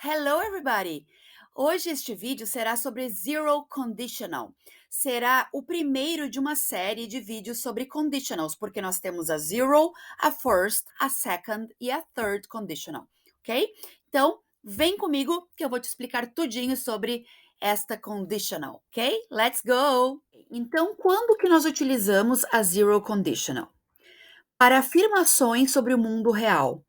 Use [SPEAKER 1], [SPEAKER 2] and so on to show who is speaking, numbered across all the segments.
[SPEAKER 1] Hello, everybody! Hoje este vídeo será sobre Zero Conditional. Será o primeiro de uma série de vídeos sobre conditionals, porque nós temos a zero, a first, a second e a third conditional, ok? Então, vem comigo que eu vou te explicar tudinho sobre esta conditional, ok? Let's go! Então, quando que nós utilizamos a zero conditional? Para afirmações sobre o mundo real.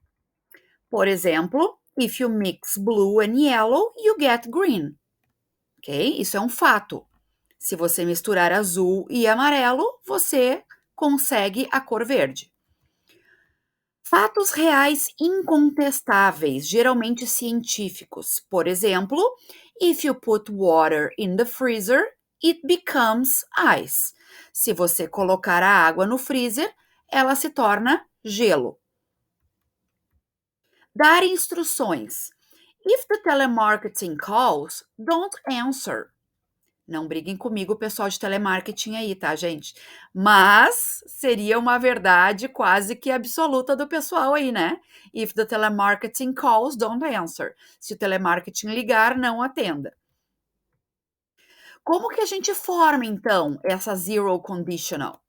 [SPEAKER 1] Por exemplo, if you mix blue and yellow, you get green. Ok? Isso é um fato. Se você misturar azul e amarelo, você consegue a cor verde. Fatos reais incontestáveis, geralmente científicos. Por exemplo, if you put water in the freezer, it becomes ice. Se você colocar a água no freezer, ela se torna gelo. Dar instruções. If the telemarketing calls, don't answer. Não briguem comigo, pessoal de telemarketing aí, tá, gente? Mas seria uma verdade quase que absoluta do pessoal aí, né? If the telemarketing calls, don't answer. Se o telemarketing ligar, não atenda. Como que a gente forma, então, essa zero conditional?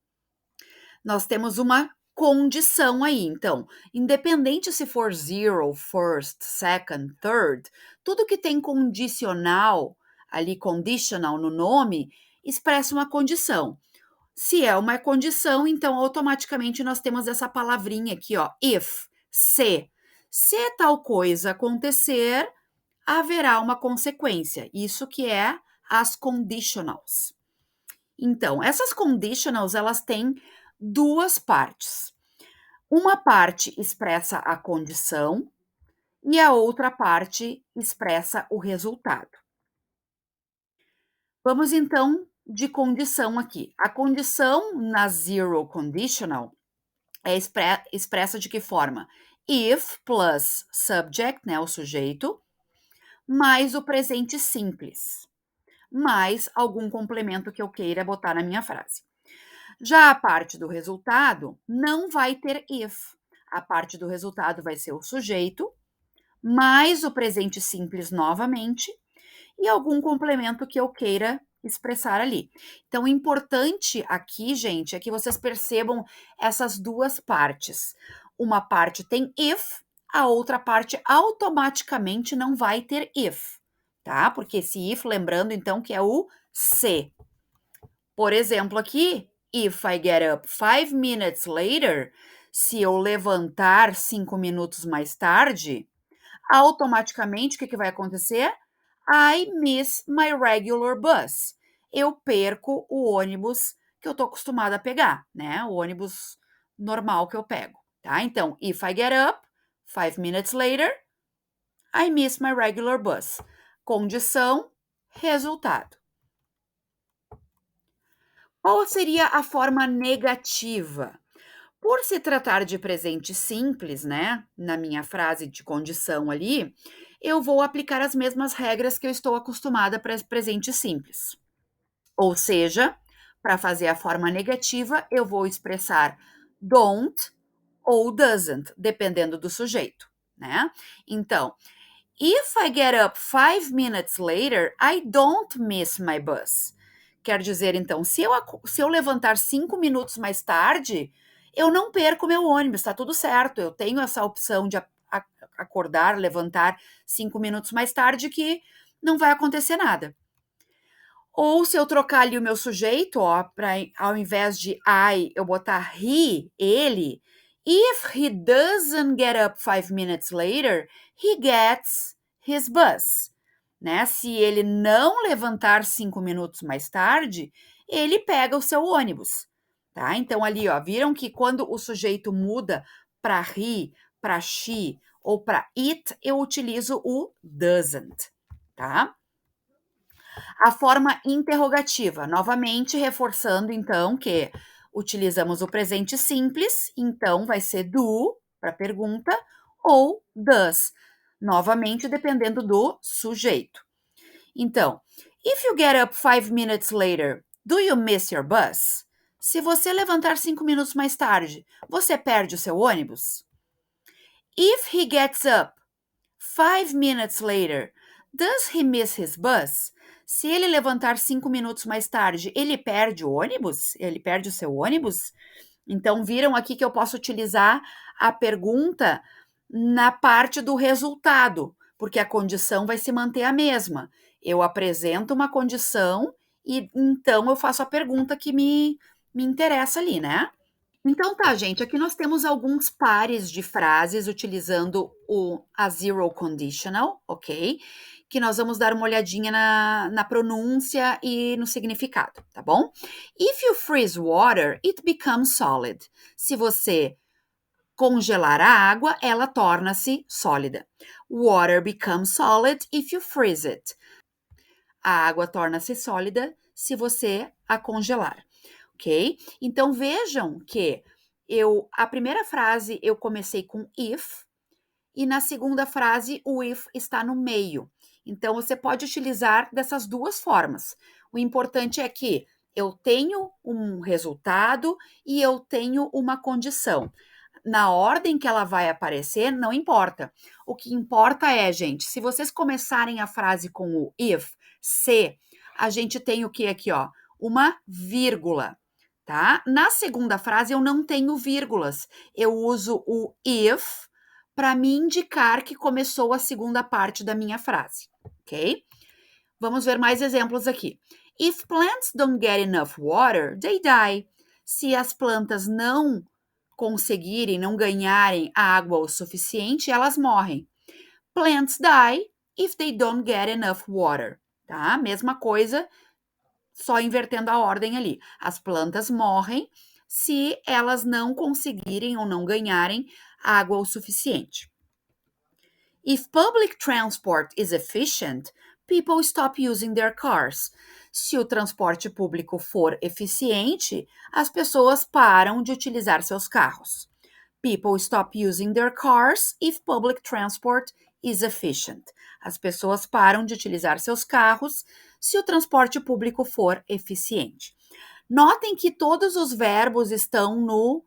[SPEAKER 1] Nós temos uma condição aí. Então, independente se for zero, first, second, third, tudo que tem condicional, ali conditional no nome, expressa uma condição. Se é uma condição, então automaticamente nós temos essa palavrinha aqui, ó, if, se. Se tal coisa acontecer, haverá uma consequência. Isso que é as conditionals. Então, essas conditionals, elas têm duas partes. Uma parte expressa a condição e a outra parte expressa o resultado. Vamos então de condição aqui. A condição na zero conditional é expressa de que forma? If plus subject, né, o sujeito, mais o presente simples, mais algum complemento que eu queira botar na minha frase. Já a parte do resultado não vai ter if. A parte do resultado vai ser o sujeito, mais o presente simples novamente e algum complemento que eu queira expressar ali. Então, o importante aqui, gente, é que vocês percebam essas duas partes. Uma parte tem if, a outra parte automaticamente não vai ter if, tá? Porque esse if, lembrando então que é o se. Por exemplo, aqui, if I get up 5 minutes later, se eu levantar 5 minutos mais tarde, automaticamente o que vai acontecer? I miss my regular bus. Eu perco o ônibus que eu estou acostumada a pegar, né? O ônibus normal que eu pego, tá? Então, if I get up 5 minutes later, I miss my regular bus. Condição, resultado. Qual seria a forma negativa? Por se tratar de presente simples, né, na minha frase de condição ali, eu vou aplicar as mesmas regras que eu estou acostumada para presente simples. Ou seja, para fazer a forma negativa, eu vou expressar don't ou doesn't, dependendo do sujeito, né? Então, if I get up 5 minutes later, I don't miss my bus. Quer dizer, então, se eu levantar 5 minutos mais tarde, eu não perco meu ônibus, está tudo certo. Eu tenho essa opção de acordar, levantar 5 minutos mais tarde, que não vai acontecer nada. Ou se eu trocar ali o meu sujeito, ó, ao invés de I, eu botar he, ele. If he doesn't get up 5 minutes later, he gets his bus. Né? Se ele não levantar 5 minutos mais tarde, ele pega o seu ônibus. Tá? Então, ali, ó, viram que quando o sujeito muda para he, para she ou para it, eu utilizo o doesn't. Tá? A forma interrogativa, novamente reforçando então que utilizamos o presente simples, então vai ser do para pergunta ou does, novamente dependendo do sujeito. Então, if you get up 5 minutes later, do you miss your bus? Se você levantar 5 minutos mais tarde, você perde o seu ônibus? If he gets up 5 minutes later, does he miss his bus? Se ele levantar 5 minutos mais tarde, ele perde o ônibus? Ele perde o seu ônibus? Então, viram aqui que eu posso utilizar a pergunta na parte do resultado, porque a condição vai se manter a mesma. Eu apresento uma condição e então eu faço a pergunta que me interessa ali, né? Então tá, gente, aqui nós temos alguns pares de frases utilizando a zero conditional, ok? Que nós vamos dar uma olhadinha na pronúncia e no significado, tá bom? If you freeze water, it becomes solid. Se você congelar a água, ela torna-se sólida. Water becomes solid if you freeze it. A água torna-se sólida se você a congelar, ok? Então vejam que a primeira frase eu comecei com if e na segunda frase o if está no meio. Então você pode utilizar dessas duas formas. O importante é que eu tenho um resultado e eu tenho uma condição. Na ordem que ela vai aparecer, não importa. O que importa é, gente, se vocês começarem a frase com o if, se, a gente tem o que aqui, ó? Uma vírgula, tá? Na segunda frase eu não tenho vírgulas. Eu uso o if para me indicar que começou a segunda parte da minha frase, ok? Vamos ver mais exemplos aqui. If plants don't get enough water, they die. Se as plantas não conseguirem, não ganharem água o suficiente, elas morrem. Plants die if they don't get enough water, tá? Mesma coisa, só invertendo a ordem ali. As plantas morrem se elas não conseguirem ou não ganharem água o suficiente. If public transport is efficient, people stop using their cars. Se o transporte público for eficiente, as pessoas param de utilizar seus carros. People stop using their cars if public transport is efficient. As pessoas param de utilizar seus carros se o transporte público for eficiente. Notem que todos os verbos estão no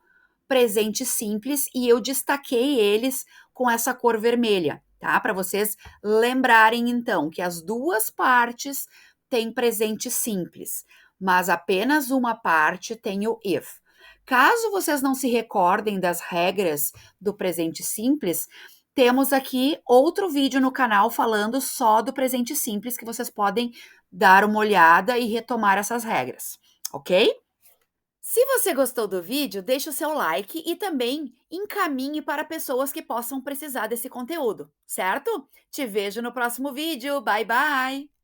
[SPEAKER 1] presente simples e eu destaquei eles com essa cor vermelha, tá? Para vocês lembrarem então que as duas partes têm presente simples, mas apenas uma parte tem o if. Caso vocês não se recordem das regras do presente simples, temos aqui outro vídeo no canal falando só do presente simples que vocês podem dar uma olhada e retomar essas regras, ok? Se você gostou do vídeo, deixe o seu like e também encaminhe para pessoas que possam precisar desse conteúdo, certo? Te vejo no próximo vídeo. Bye, bye!